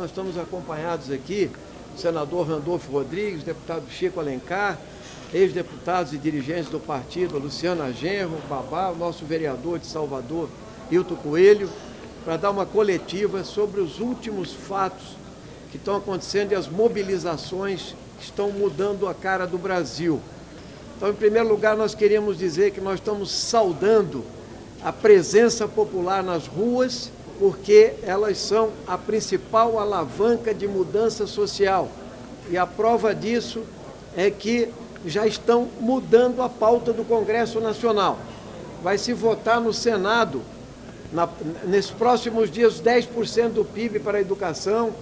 Nós estamos acompanhados aqui do senador Randolfo Rodrigues, deputado Chico Alencar, ex-deputados e dirigentes do partido, Luciana Genro, Babá, o nosso vereador de Salvador, Hilton Coelho, para dar uma coletiva sobre os últimos fatos que estão acontecendo e as mobilizações que estão mudando a cara do Brasil. Então, em primeiro lugar, nós queríamos dizer que nós estamos saudando a presença popular nas ruas, porque elas são a principal alavanca de mudança social. E a prova disso é que já estão mudando a pauta do Congresso Nacional. Vai se votar no Senado, nesses próximos dias, 10% do PIB para a educação,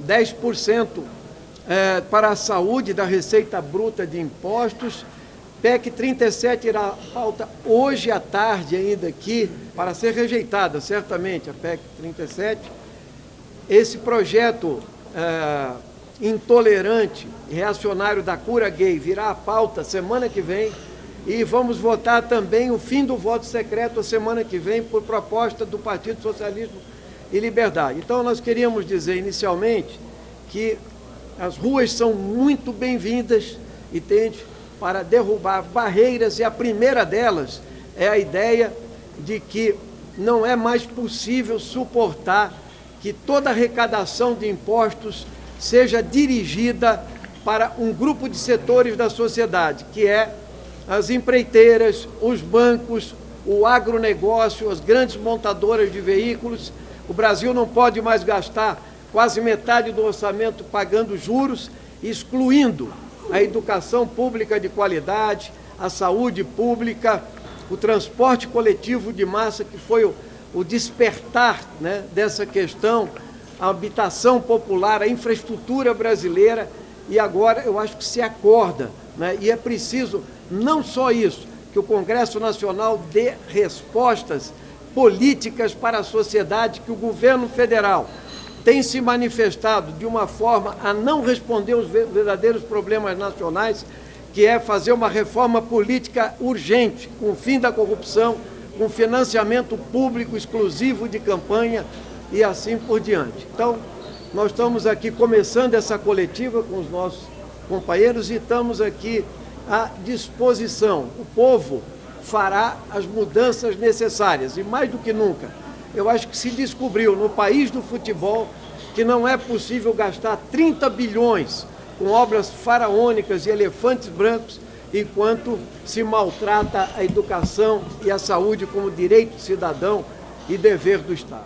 10% para a saúde da receita bruta de impostos. PEC 37 irá à pauta hoje à tarde ainda aqui, para ser rejeitada, certamente, a PEC 37. Esse projeto intolerante e reacionário da cura gay virá à pauta semana que vem, e vamos votar também o fim do voto secreto a semana que vem, por proposta do Partido Socialismo e Liberdade. Então, nós queríamos dizer inicialmente que as ruas são muito bem-vindas, entende? Para derrubar barreiras, e a primeira delas é a ideia de que não é mais possível suportar que toda arrecadação de impostos seja dirigida para um grupo de setores da sociedade, que é as empreiteiras, os bancos, o agronegócio, as grandes montadoras de veículos. O Brasil não pode mais gastar quase metade do orçamento pagando juros, excluindo a educação pública de qualidade, a saúde pública, o transporte coletivo de massa, que foi o despertar, né, dessa questão, a habitação popular, a infraestrutura brasileira. E agora eu acho que se acorda, né, e é preciso não só isso, que o Congresso Nacional dê respostas políticas para a sociedade, que o governo federal tem se manifestado de uma forma a não responder aos verdadeiros problemas nacionais, que é fazer uma reforma política urgente, com o fim da corrupção, com financiamento público exclusivo de campanha e assim por diante. Então, nós estamos aqui começando essa coletiva com os nossos companheiros e estamos aqui à disposição. O povo fará as mudanças necessárias e, mais do que nunca, eu acho que se descobriu no país do futebol que não é possível gastar 30 bilhões com obras faraônicas e elefantes brancos enquanto se maltrata a educação e a saúde como direito cidadão e dever do Estado.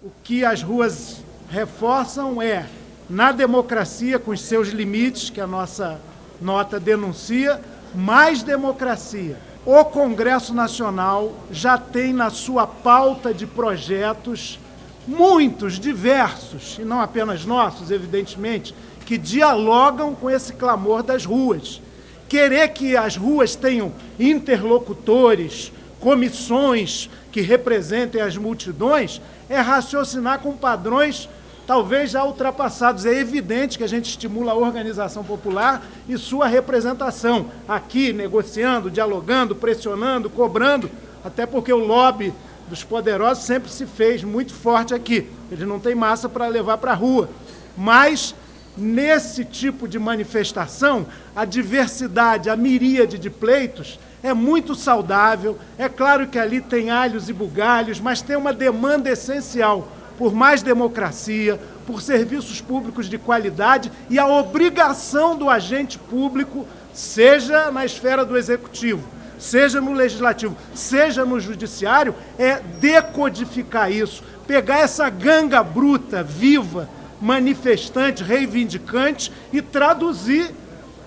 O que as ruas reforçam é, na democracia, com os seus limites, que a nossa nota denuncia, mais democracia. O Congresso Nacional já tem na sua pauta de projetos muitos, diversos, e não apenas nossos, evidentemente, que dialogam com esse clamor das ruas. Querer que as ruas tenham interlocutores, comissões que representem as multidões, é raciocinar com padrões talvez já ultrapassados. É evidente que a gente estimula a organização popular e sua representação, aqui negociando, dialogando, pressionando, cobrando, até porque o lobby dos poderosos sempre se fez muito forte aqui. Eles não têm massa para levar para a rua. Mas, nesse tipo de manifestação, a diversidade, a miríade de pleitos é muito saudável. É claro que ali tem alhos e bugalhos, mas tem uma demanda essencial por mais democracia, por serviços públicos de qualidade e a obrigação do agente público, seja na esfera do executivo, seja no legislativo, seja no judiciário, é decodificar isso, pegar essa ganga bruta, viva, manifestante, reivindicante e traduzir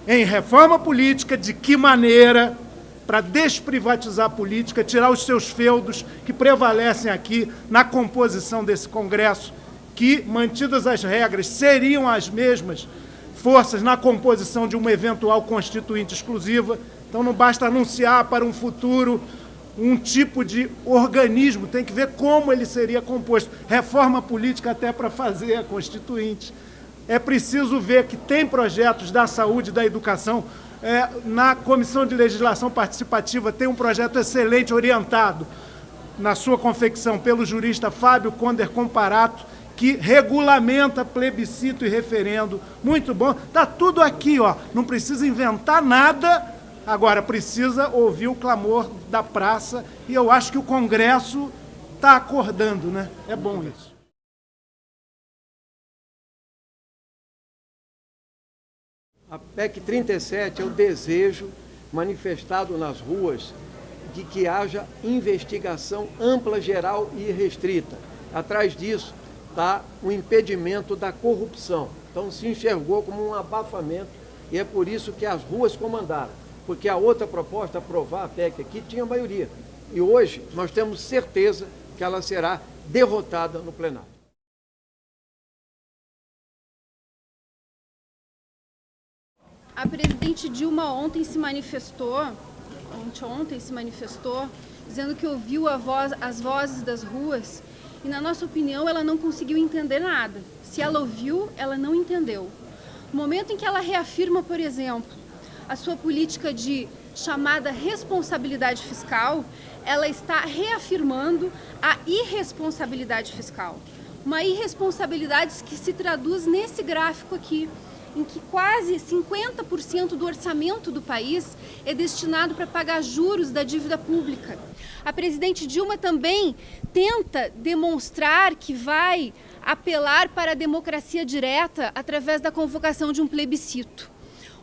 em reforma política de que maneira, para desprivatizar a política, tirar os seus feudos que prevalecem aqui na composição desse Congresso, que, mantidas as regras, seriam as mesmas forças na composição de uma eventual constituinte exclusiva. Então não basta anunciar para um futuro um tipo de organismo, tem que ver como ele seria composto. Reforma política até para fazer a constituinte. É preciso ver que tem projetos da saúde e da educação. Na Comissão de Legislação Participativa tem um projeto excelente, orientado na sua confecção pelo jurista Fábio Conder Comparato, que regulamenta plebiscito e referendo. Muito bom. Está tudo aqui, ó. Não precisa inventar nada, agora precisa ouvir o clamor da praça, e eu acho que o Congresso está acordando, né? É bom isso. A PEC 37 é o desejo manifestado nas ruas de que haja investigação ampla, geral e restrita. Atrás disso está o impedimento da corrupção. Então se enxergou como um abafamento e é por isso que as ruas comandaram. Porque a outra proposta, aprovar a PEC aqui, tinha maioria. E hoje nós temos certeza que ela será derrotada no plenário. A presidente Dilma ontem se manifestou, dizendo que ouviu as vozes das ruas e, na nossa opinião, ela não conseguiu entender nada. Se ela ouviu, ela não entendeu. No momento em que ela reafirma, por exemplo, a sua política de chamada responsabilidade fiscal, ela está reafirmando a irresponsabilidade fiscal. Uma irresponsabilidade que se traduz nesse gráfico aqui, em que quase 50% do orçamento do país é destinado para pagar juros da dívida pública. A presidente Dilma também tenta demonstrar que vai apelar para a democracia direta através da convocação de um plebiscito.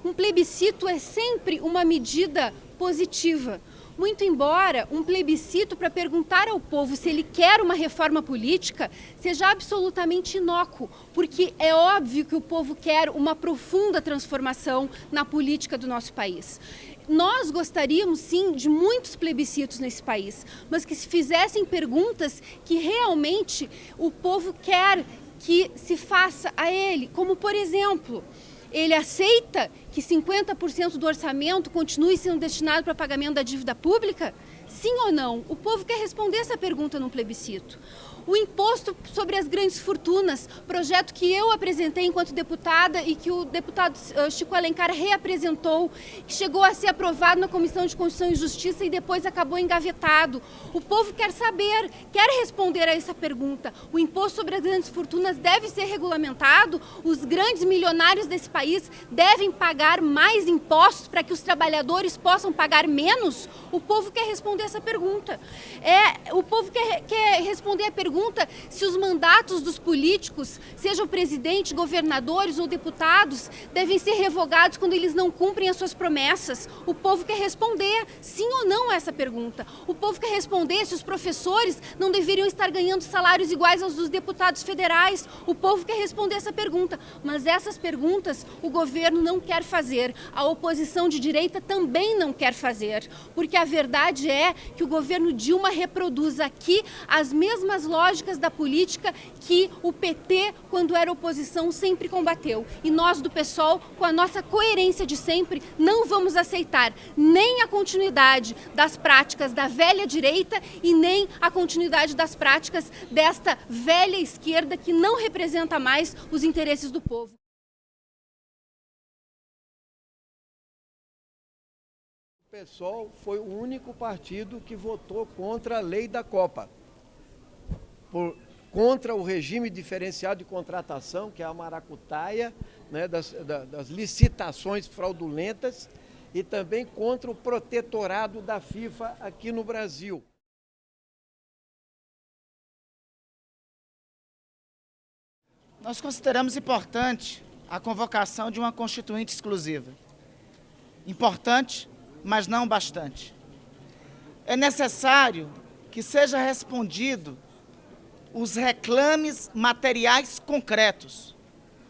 Um plebiscito é sempre uma medida positiva. Muito embora um plebiscito para perguntar ao povo se ele quer uma reforma política seja absolutamente inócuo, porque é óbvio que o povo quer uma profunda transformação na política do nosso país. Nós gostaríamos, sim, de muitos plebiscitos nesse país, mas que se fizessem perguntas que realmente o povo quer que se faça a ele, como, por exemplo, ele aceita que 50% do orçamento continue sendo destinado para pagamento da dívida pública? Sim ou não? O povo quer responder essa pergunta no plebiscito. O imposto sobre as grandes fortunas, projeto que eu apresentei enquanto deputada e que o deputado Chico Alencar reapresentou, chegou a ser aprovado na Comissão de Constituição e Justiça e depois acabou engavetado. O povo quer saber, quer responder a essa pergunta. O imposto sobre as grandes fortunas deve ser regulamentado? Os grandes milionários desse país devem pagar mais impostos para que os trabalhadores possam pagar menos? O povo quer responder essa pergunta. O povo quer responder a pergunta se os mandatos dos políticos, sejam presidente, governadores ou deputados, devem ser revogados quando eles não cumprem as suas promessas. O povo quer responder sim ou não a essa pergunta. O povo quer responder se os professores não deveriam estar ganhando salários iguais aos dos deputados federais. O povo quer responder essa pergunta. Mas essas perguntas o governo não quer fazer. A oposição de direita também não quer fazer. Porque a verdade é que o governo Dilma reproduz aqui as mesmas lógicas da política que o PT, quando era oposição, sempre combateu. E nós do PSOL, com a nossa coerência de sempre, não vamos aceitar nem a continuidade das práticas da velha direita e nem a continuidade das práticas desta velha esquerda que não representa mais os interesses do povo. O PSOL foi o único partido que votou contra a lei da Copa. Contra o regime diferenciado de contratação, que é a maracutaia, né, das licitações fraudulentas, e também contra o protetorado da FIFA aqui no Brasil. Nós consideramos importante a convocação de uma constituinte exclusiva. Importante, mas não bastante. É necessário que seja respondido os reclames materiais concretos.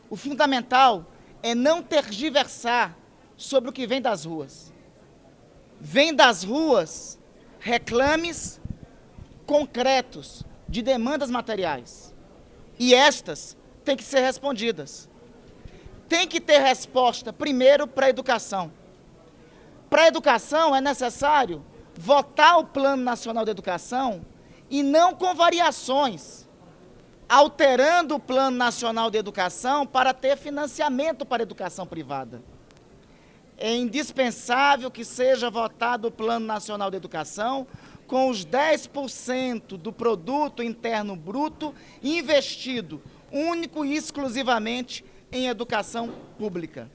O fundamental é não tergiversar sobre o que vem das ruas. Vem das ruas reclames concretos de demandas materiais. E estas têm que ser respondidas. Tem que ter resposta, primeiro, para a educação. Para a educação é necessário votar o Plano Nacional de Educação e não com variações, alterando o Plano Nacional de Educação para ter financiamento para a educação privada. É indispensável que seja votado o Plano Nacional de Educação com os 10% do produto interno bruto investido único e exclusivamente em educação pública.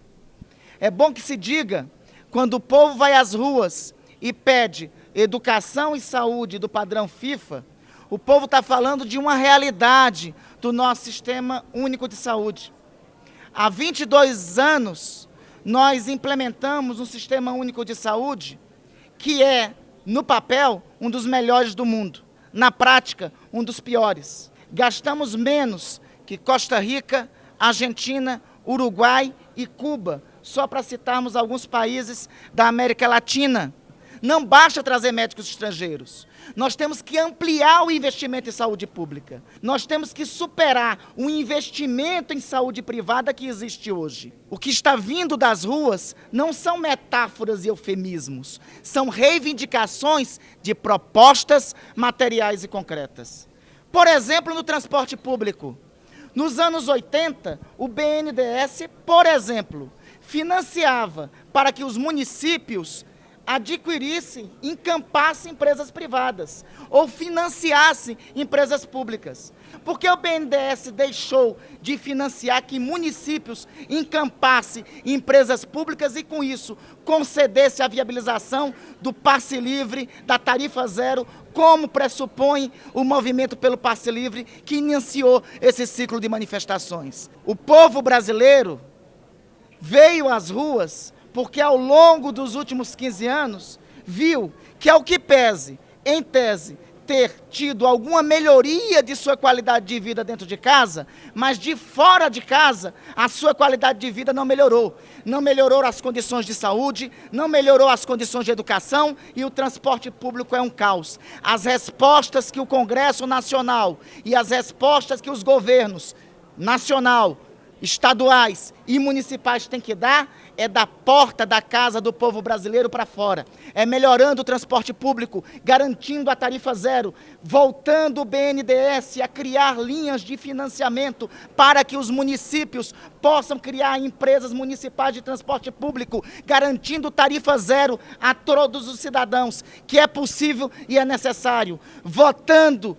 É bom que se diga, quando o povo vai às ruas e pede educação e saúde do padrão FIFA, o povo está falando de uma realidade do nosso Sistema Único de Saúde. Há 22 anos, nós implementamos um Sistema Único de Saúde que é, no papel, um dos melhores do mundo. Na prática, um dos piores. Gastamos menos que Costa Rica, Argentina, Uruguai e Cuba, só para citarmos alguns países da América Latina. Não basta trazer médicos estrangeiros. Nós temos que ampliar o investimento em saúde pública. Nós temos que superar o investimento em saúde privada que existe hoje. O que está vindo das ruas não são metáforas e eufemismos, são reivindicações de propostas materiais e concretas. Por exemplo, no transporte público. Nos anos 80, o BNDES, por exemplo, financiava para que os municípios adquirissem, encampassem empresas privadas ou financiassem empresas públicas. Porque o BNDES deixou de financiar que municípios encampassem empresas públicas e, com isso, concedesse a viabilização do passe livre, da tarifa zero, como pressupõe o movimento pelo passe livre que iniciou esse ciclo de manifestações. O povo brasileiro veio às ruas porque ao longo dos últimos 15 anos, viu que ao que pese, em tese, ter tido alguma melhoria de sua qualidade de vida dentro de casa, mas de fora de casa, a sua qualidade de vida não melhorou. Não melhorou as condições de saúde, não melhorou as condições de educação e o transporte público é um caos. As respostas que o Congresso Nacional e as respostas que os governos nacional, estaduais e municipais têm que dar é da porta da casa do povo brasileiro para fora. É melhorando o transporte público, garantindo a tarifa zero, voltando o BNDES a criar linhas de financiamento para que os municípios possam criar empresas municipais de transporte público, garantindo tarifa zero a todos os cidadãos, que é possível e é necessário. Votando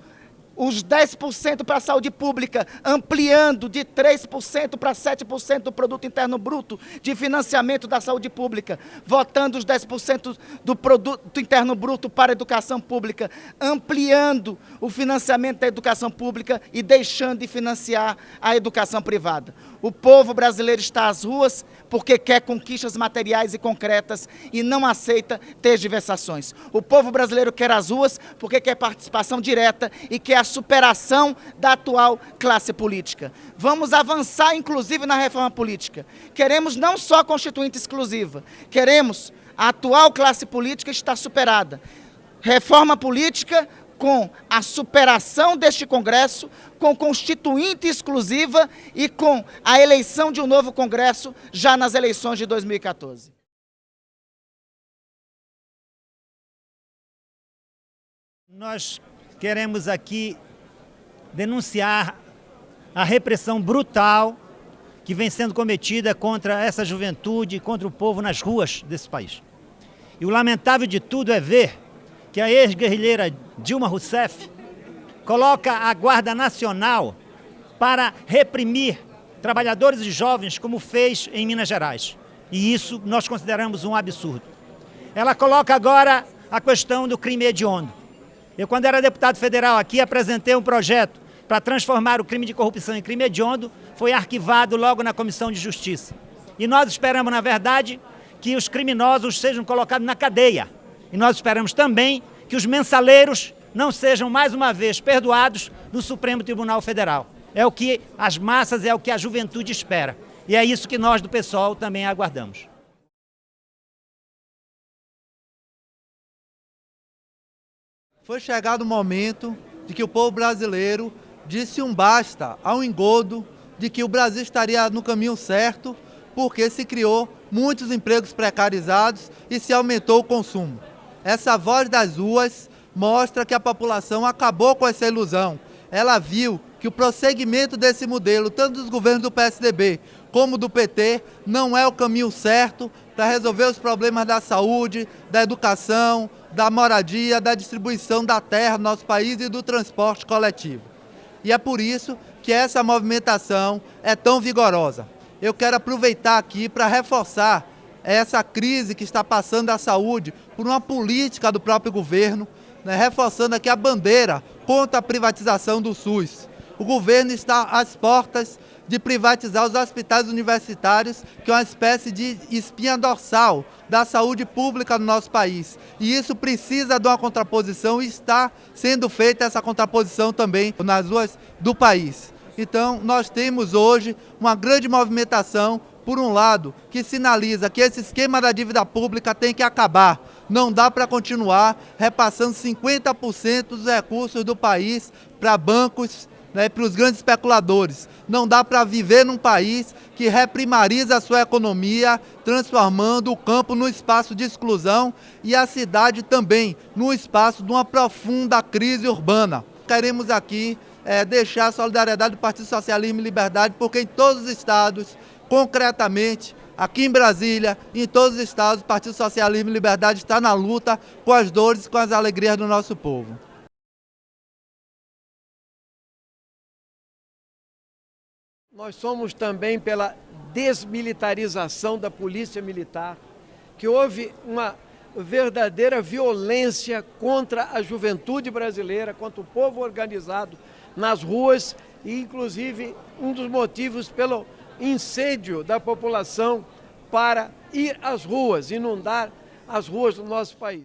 os 10% para a saúde pública, ampliando de 3% para 7% do produto interno bruto de financiamento da saúde pública, votando os 10% do produto interno bruto para a educação pública, ampliando o financiamento da educação pública e deixando de financiar a educação privada. O povo brasileiro está às ruas porque quer conquistas materiais e concretas e não aceita tergiversações. O povo brasileiro quer as ruas porque quer participação direta e quer a superação da atual classe política. Vamos avançar, inclusive, na reforma política. Queremos não só constituinte exclusiva, queremos a atual classe política estar superada. Reforma política com a superação deste Congresso, com constituinte exclusiva e com a eleição de um novo Congresso já nas eleições de 2014. Nós queremos aqui denunciar a repressão brutal que vem sendo cometida contra essa juventude, contra o povo nas ruas desse país. E o lamentável de tudo é ver que a ex-guerrilheira Dilma Rousseff coloca a Guarda Nacional para reprimir trabalhadores e jovens, como fez em Minas Gerais. E isso nós consideramos um absurdo. Ela coloca agora a questão do crime hediondo. Eu, quando era deputado federal aqui, apresentei um projeto para transformar o crime de corrupção em crime hediondo, foi arquivado logo na Comissão de Justiça. E nós esperamos, na verdade, que os criminosos sejam colocados na cadeia. E nós esperamos também que os mensaleiros não sejam, mais uma vez, perdoados no Supremo Tribunal Federal. É o que as massas, é o que a juventude espera. E é isso que nós do PSOL também aguardamos. Foi chegado o momento de que o povo brasileiro disse um basta ao engodo de que o Brasil estaria no caminho certo, porque se criou muitos empregos precarizados e se aumentou o consumo. Essa voz das ruas mostra que a população acabou com essa ilusão. Ela viu que o prosseguimento desse modelo, tanto dos governos do PSDB como do PT, não é o caminho certo para resolver os problemas da saúde, da educação, da moradia, da distribuição da terra no nosso país e do transporte coletivo. E é por isso que essa movimentação é tão vigorosa. Eu quero aproveitar aqui para reforçar essa crise que está passando a saúde por uma política do próprio governo, né, reforçando aqui a bandeira contra a privatização do SUS. O governo está às portas de privatizar os hospitais universitários, que é uma espécie de espinha dorsal da saúde pública no nosso país. E isso precisa de uma contraposição e está sendo feita essa contraposição também nas ruas do país. Então, nós temos hoje uma grande movimentação, por um lado, que sinaliza que esse esquema da dívida pública tem que acabar. Não dá para continuar repassando 50% dos recursos do país para bancos, né, para os grandes especuladores. Não dá para viver num país que reprimariza a sua economia, transformando o campo num espaço de exclusão e a cidade também num espaço de uma profunda crise urbana. Queremos aqui deixar a solidariedade do Partido Socialismo e Liberdade, porque em todos os estados, concretamente, aqui em Brasília, em todos os estados, o Partido Socialismo e Liberdade está na luta com as dores e com as alegrias do nosso povo. Nós somos também pela desmilitarização da polícia militar, que houve uma verdadeira violência contra a juventude brasileira, contra o povo organizado nas ruas e, inclusive, um dos motivos pelo incêndio da população para ir às ruas, inundar as ruas do nosso país.